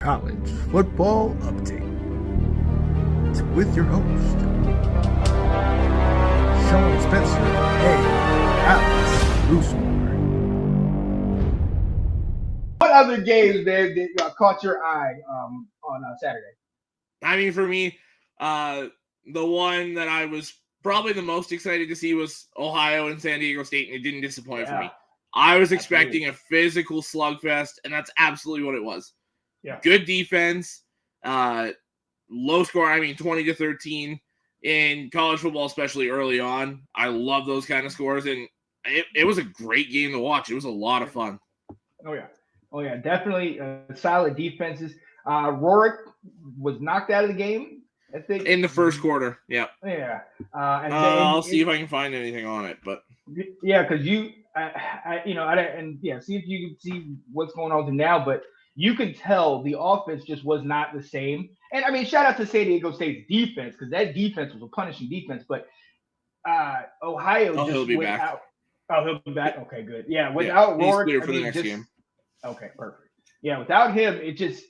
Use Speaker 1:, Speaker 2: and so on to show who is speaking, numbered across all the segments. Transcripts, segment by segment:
Speaker 1: College Football Update with your host, Sean Spencer and Alex Loosemore.
Speaker 2: What other games, man, that caught your eye on Saturday?
Speaker 3: I mean, for me, the one that I was probably the most excited to see was Ohio and San Diego State, and it didn't disappoint for me. I was expecting a physical slugfest, and that's absolutely what it was.
Speaker 2: Yeah.
Speaker 3: Good defense, low score, 20-13 in college football, especially early on. I love those kind of scores, and it was a great game to watch. It was a lot of fun.
Speaker 2: Oh, yeah, definitely solid defenses. Rourke was knocked out of the game, I think.
Speaker 3: In the first quarter, yeah.
Speaker 2: Yeah.
Speaker 3: I'll see if I can find anything on it, but.
Speaker 2: Yeah, because see if you can see what's going on now, but you can tell the offense just was not the same. And I mean, shout out to San Diego State's defense, because that defense was a punishing defense. But Ohio just
Speaker 3: went
Speaker 2: back.
Speaker 3: out.
Speaker 2: Oh, he'll be back. Okay, good. Yeah, without Rourke,
Speaker 3: he's clear for the next game.
Speaker 2: Okay, perfect. Yeah, without him, it just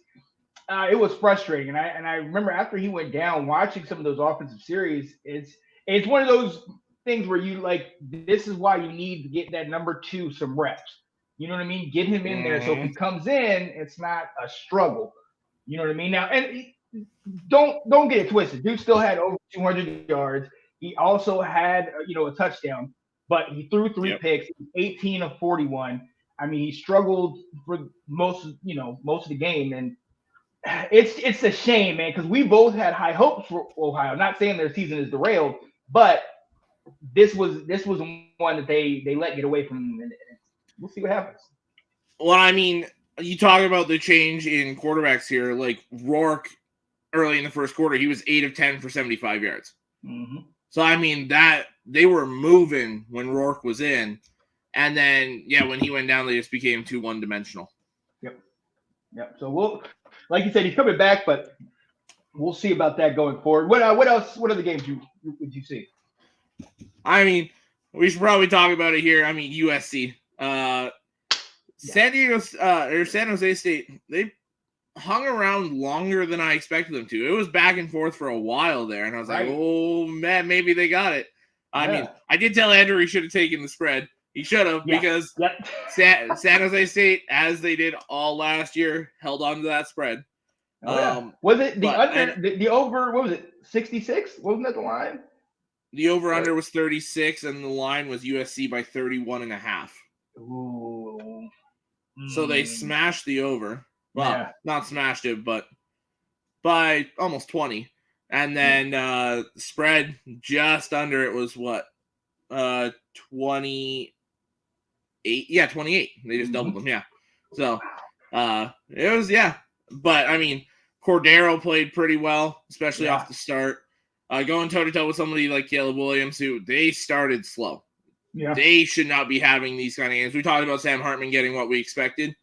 Speaker 2: it was frustrating. And I remember after he went down, watching some of those offensive series, it's one of those things where you like, this is why you need to get that number 2 some reps. You know what I mean? Get him in there so if he comes in, it's not a struggle. You know what I mean? Now, and don't get it twisted. Dude still had over 200 yards. He also had a touchdown, but he threw 3 picks, 18 of 41. I mean, he struggled for most of the game, and it's a shame, man, because we both had high hopes for Ohio. Not saying their season is derailed, but this was one that they let get away from them. We'll see what happens.
Speaker 3: Well, I mean, you talk about the change in quarterbacks here. Like Rourke, early in the first quarter, he was 8 of 10 for 75 yards.
Speaker 2: Mm-hmm.
Speaker 3: So, I mean, that they were moving when Rourke was in. And then, when he went down, they just became too one-dimensional.
Speaker 2: Yep. So, like you said, he's coming back, but we'll see about that going forward. What else? What other games would you see?
Speaker 3: I mean, we should probably talk about it here. I mean, USC. San Jose State, they hung around longer than I expected them to. It was back and forth for a while there, and I was like, oh, man, maybe they got it. I mean, I did tell Andrew he should have taken the spread. He should have, because San Jose State, as they did all last year, held on to that spread.
Speaker 2: Was it the over, what was it, 66? Wasn't that the line?
Speaker 3: The over-under was 36, and the line was USC by 31.5.
Speaker 2: Ooh.
Speaker 3: So they smashed the over. Well, not smashed it, but by almost 20. And then spread just under it was what? 28. Yeah, 28. They just doubled them, yeah. So it was, But, I mean, Cordero played pretty well, especially off the start. Going toe-to-toe with somebody like Caleb Williams, who they started slow.
Speaker 2: Yeah.
Speaker 3: They should not be having these kind of games. We talked about Sam Hartman getting what we expected.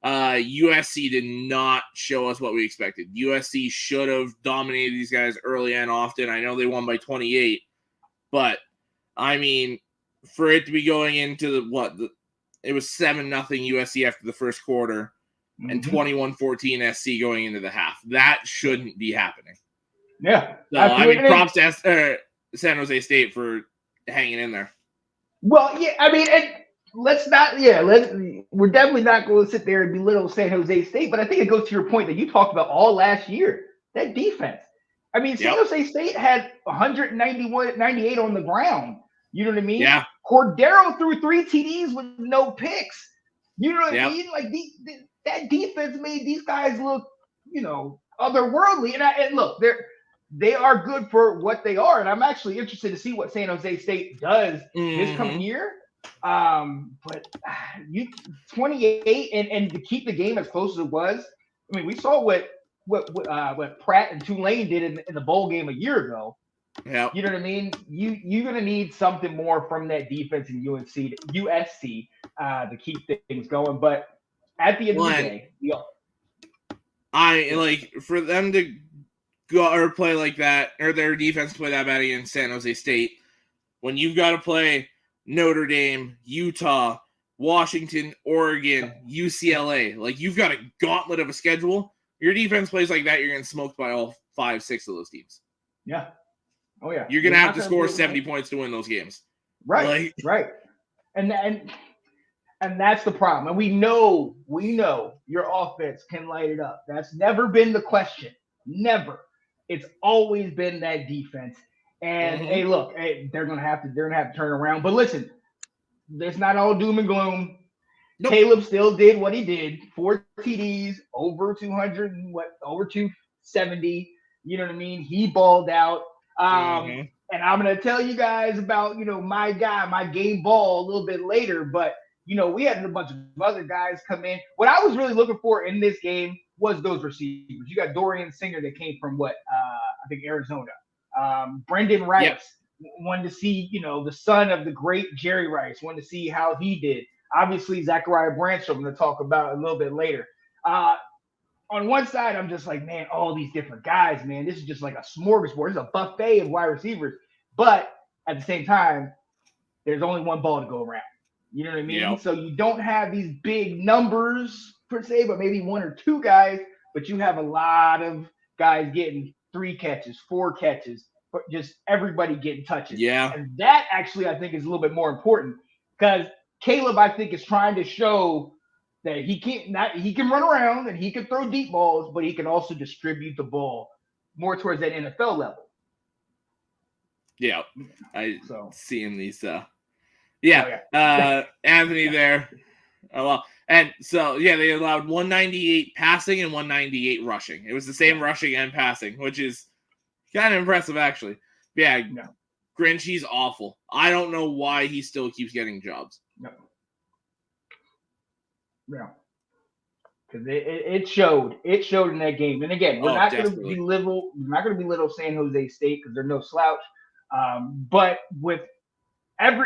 Speaker 3: USC did not show us what we expected. USC should have dominated these guys early and often. I know they won by 28, but I mean, for it to be going into it was 7-0 USC after the first quarter and 21-14 SC going into the half. That shouldn't be happening.
Speaker 2: Yeah.
Speaker 3: So, I mean, props to San Jose State for hanging in there.
Speaker 2: Well, yeah, I mean, we're definitely not going to sit there and belittle San Jose State, but I think it goes to your point that you talked about all last year, that defense. I mean, San Jose State had 98 on the ground. You know what I mean?
Speaker 3: Yeah.
Speaker 2: Cordero threw 3 TDs with no picks. You know what I mean? Like, that defense made these guys look, otherworldly. And look, they are good for what they are, and I'm actually interested to see what San Jose State does this coming year. But you 28 and to keep the game as close as it was. I mean, we saw what Pratt and Tulane did in the bowl game a year ago.
Speaker 3: Yeah,
Speaker 2: you know what I mean. You're gonna need something more from that defense in USC to keep things going. But at the end of the day,
Speaker 3: I like for them to go or play like that, or their defense play that bad against San Jose State, when you've got to play Notre Dame, Utah, Washington, Oregon, UCLA, like you've got a gauntlet of a schedule. Your defense plays like that, you're getting smoked by all 5, 6 of those teams.
Speaker 2: Yeah. Oh yeah.
Speaker 3: You're gonna have to score 70 points to win those games.
Speaker 2: Right. Right. And that's the problem. And we know your offense can light it up. That's never been the question. Never. It's always been that defense. And hey, look, they're gonna have to turn around. But listen, it's not all doom and gloom. Nope. Caleb still did what he did. 4 TDs, over 200, over 270. You know what I mean? He balled out. And I'm gonna tell you guys about my guy, my game ball a little bit later. But we had a bunch of other guys come in. What I was really looking for in this game was those receivers. You got Dorian Singer that came from I think Arizona. Brendan Rice. Yep. Wanted to see, the son of the great Jerry Rice. Wanted to see how he did. Obviously, Zachariah Branch, I'm going to talk about a little bit later. On one side, I'm just like, man, all these different guys, man. This is just like a smorgasbord. It's a buffet of wide receivers. But at the same time, there's only one ball to go around. You know what I mean? Yep. So you don't have these big numbers per se, but maybe 1 or 2 guys. But you have a lot of guys getting 3 catches, 4 catches, but just everybody getting touches.
Speaker 3: Yeah.
Speaker 2: And that actually, I think, is a little bit more important because Caleb, I think, is trying to show that he can run around and he can throw deep balls, but he can also distribute the ball more towards that NFL level.
Speaker 3: Yeah. Seeing these Anthony there. Oh well. And so they allowed 198 passing and 198 rushing. It was the same rushing and passing, which is kind of impressive actually. Yeah. No. Grinch, he's awful. I don't know why he still keeps getting jobs.
Speaker 2: No. No. Because it showed. It showed in that game. And again, we're not going to belittle San Jose State because they're no slouch. But with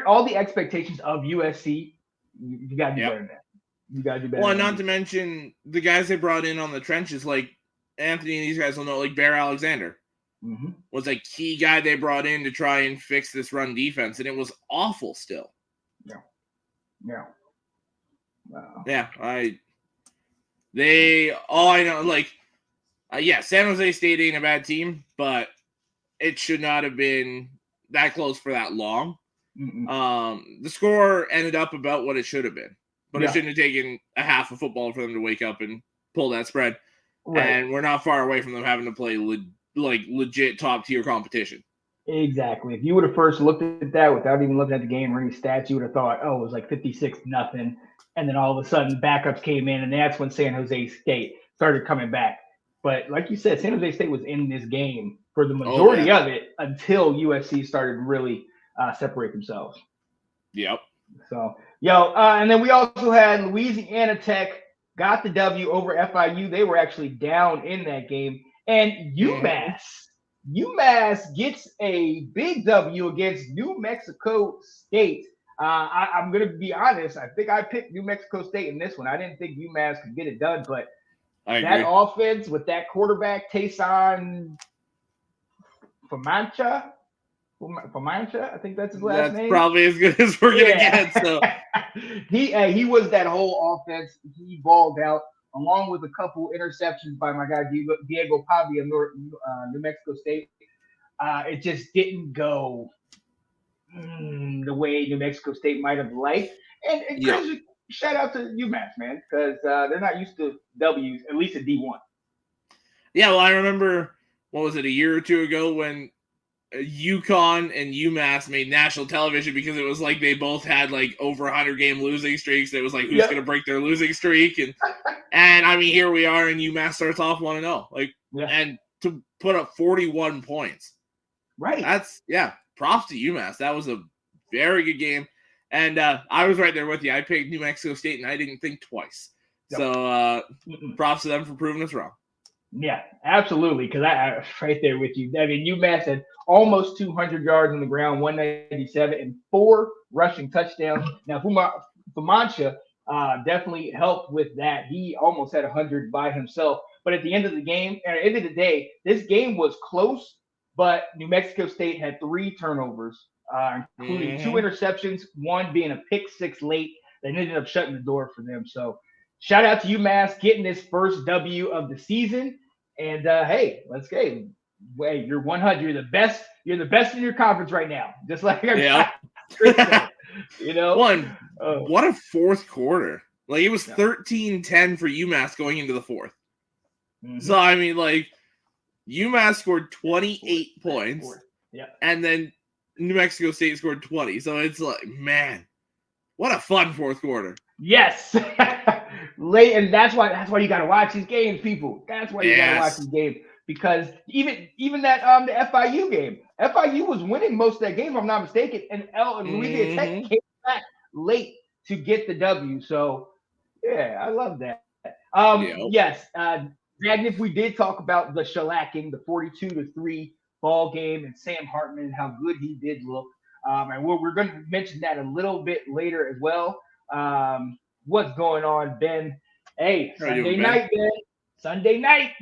Speaker 2: all the expectations of USC, you got to do better than that. You got to do better.
Speaker 3: Well, not to mention the guys they brought in on the trenches, like Anthony and these guys will know, like Bear Alexander was a key guy they brought in to try and fix this run defense, and it was awful still.
Speaker 2: Yeah. Wow.
Speaker 3: Yeah, I know, like, San Jose State ain't a bad team, but it should not have been that close for that long. The score ended up about what it should have been, but it shouldn't have taken a half of football for them to wake up and pull that spread. Right. And we're not far away from them having to play legit top tier competition.
Speaker 2: Exactly. If you would have first looked at that without even looking at the game or any stats, you would have thought, oh, it was like 56-0. And then all of a sudden backups came in, and that's when San Jose State started coming back. But like you said, San Jose State was in this game for the majority of it until USC started really separate themselves.
Speaker 3: Yep.
Speaker 2: So, and then we also had Louisiana Tech got the W over FIU. They were actually down in that game. And UMass gets a big W against New Mexico State. I'm going to be honest. I think I picked New Mexico State in this one. I didn't think UMass could get it done, but that offense with that quarterback, Tayson Famancha, I think that's his last name.
Speaker 3: That's probably as good as we're going to get. So
Speaker 2: he was that whole offense. He balled out along with a couple interceptions by my guy Diego Pavia, New Mexico State. It just didn't go the way New Mexico State might have liked. And shout out to UMass, man, because they're not used to W's, at least at D1.
Speaker 3: Yeah, well, I remember, what was it, a year or two ago when UConn and UMass made national television because it was like they both had like over 100-game losing streaks. It was like, who's going to break their losing streak? And I mean, here we are, and UMass starts off 1-0. And to put up 41 points.
Speaker 2: Right.
Speaker 3: That's, props to UMass. That was a very good game. And I was right there with you. I picked New Mexico State, and I didn't think twice. Yep. So props to them for proving us wrong.
Speaker 2: Yeah, absolutely, because I was right there with you. I mean, UMass had almost 200 yards on the ground, 197, and 4 rushing touchdowns. Now, Famancha definitely helped with that. He almost had 100 by himself. But at the end of the day, this game was close, but New Mexico State had 3 turnovers, including 2 interceptions, one being a pick 6 late that ended up shutting the door for them. So shout out to UMass getting this first W of the season. And hey, let's go. Wait, you're 100. You're the best. You're the best in your conference right now. Just like you know.
Speaker 3: What a fourth quarter. Like it was 13-10 for UMass going into the fourth. Mm-hmm. So I mean, like UMass scored 28 points.
Speaker 2: Yeah.
Speaker 3: And then New Mexico State scored 20. So it's like, man, what a fun fourth quarter.
Speaker 2: Yes. Late, and that's why you gotta watch these games, people. That's why you gotta watch these games. Because even that the FIU game, FIU was winning most of that game, if I'm not mistaken, and Louisiana Tech came back late to get the W. So yeah, I love that. Yes, Zagnif, we did talk about the shellacking, the 42-3 ball game, and Sam Hartman, how good he did look. And we're going to mention that a little bit later as well. What's going on, Ben? Hey, Sunday night, Ben. Sunday night.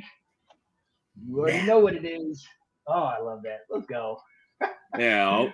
Speaker 2: You already know what it is. Oh, I love that. Let's go.
Speaker 3: Yeah.